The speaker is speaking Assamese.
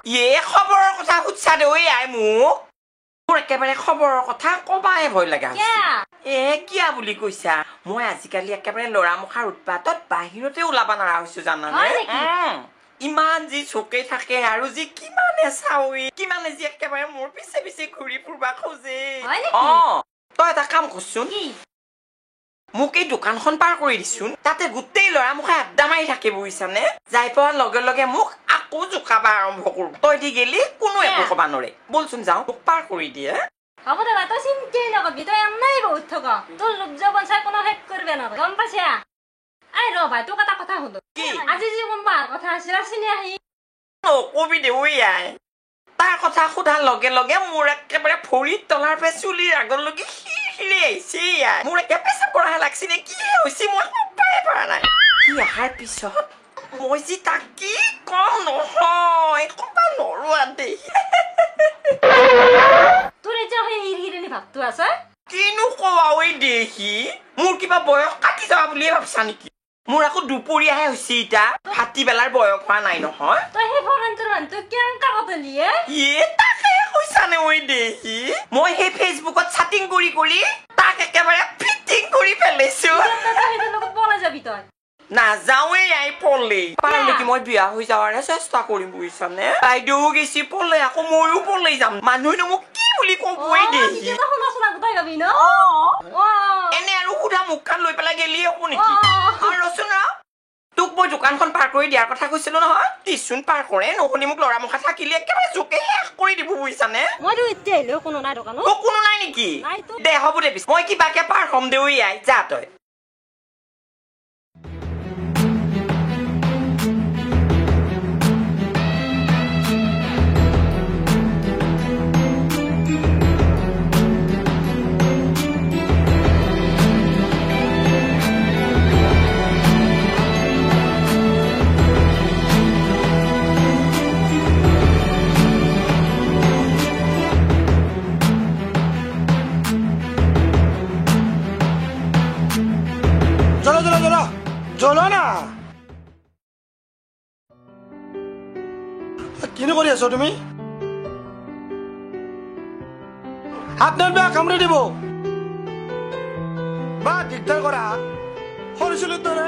খবৰৰ কথা সুধছা দে ঐ আই মোক মোৰ একেবাৰে খবৰৰ কথা কবাই ভয় লগা কিয়া বুলি কৈছা মই আজিকালি একেবাৰে লৰা মুখাৰ উৎপাতত বাহিৰতে ওলাব নোৱাৰা হৈছো জানানে ইমান যি চকে থাকে আৰু যি কিমানে চাউই কিমানে যি একেবাৰে মোৰ পিছে পিছে ঘূৰি ফুৰবা খোজে তই এটা কাম কৰচোন মোক এই দোকানখন পাৰ কৰি দিছোন তাতে গোটেই লৰা মুখা আড্ডা মাৰি থাকে বুজিছানে যাই পোৱাৰ লগে লগে মোক আকৌ জোকাবা আৰম্ভ কৰো তই দি গেলি কোনো একো কবা নৰে বলচোন যাওঁ মোক পাৰ কৰি দিয়ে হ'ব দে তই চিন্তাই নকবি তই এনেই বহুত থক তোৰ লুবজা বঞ্চাই কোনো শেষ কৰবে নৰে গম পাইছা আই ৰ ভাই তোক এটা কথা সুধো আজি যি কোনবাৰ কথা আছিল চিনি আহি নকবি দে ঐ আই তাৰ কথা সোধাৰ লগে লগে মোৰ একেবাৰে ভৰিত তলাৰ পৰা চুলিৰ আগলৈকে হিৰে আহিছে মোৰ একেবাৰে পেচাব কৰাহে লাগছি নে কি হৈছে মই ক'বই পৰা নাই সি অহাৰ পিছত মই যি তাক কি কম নহয় ক'বা নৰোৱা দেই তোৰ এতিয়া সেই হিৰিহিৰণি ভাৱটো আছে কিনো কোৱা ঐ দেহি মোৰ কিবা বয়স কাটি যাবা বুলিয়ে ভাবছা নেকি মোৰ আকৌ দুপৰীয়াহে হৈছে এতিয়া ভাতি বেলাৰ বয়স হোৱা নাই নহয় তই সেই ফৰেনটোৰ মানুহটো কেনেকা বদলি তাকে কৈছানে ঐ দেহি মই সেই ফেচবুকত চাটিং কৰি কৰি তাক একেবাৰে ফিটিং কৰি পেলাইছো পলাই যাবি তই নাযাওঁৱেই আই পলে পাৰলৈকে মই বিয়া হৈ যাৱাৰহে চেষ্টা কৰিম বুজিছানে বাইদেউ গেছি পলে আকৌ ময়ো পলাই যাম মানুহেনো মোক কি বুলি কবই দেহি এনে আৰু সুধা মুখখন লৈ পেলাই গেলি একো নেকি ৰচোন ৰ তোক মই দোকানখন পাৰ কৰি দিয়াৰ কথা কৈছিলো নহয় টিচোন পাৰ কৰে নশুনি মোক লৰা মুখা থাকিলে একেবাৰে জোকে শেষ কৰি দিব বুজিছানে কোনো নাই দোকানত কোনো নাই নেকি দে হ'ব দে পিছ মই কিবাকে পাৰ হ'ম দে ঐ আই যা তই চলো না কিনো কৰি আছো তুমি হাত নামবে কামড়ে দিব বা দিগদাৰ কৰা সৰু চুলিৰ দৰে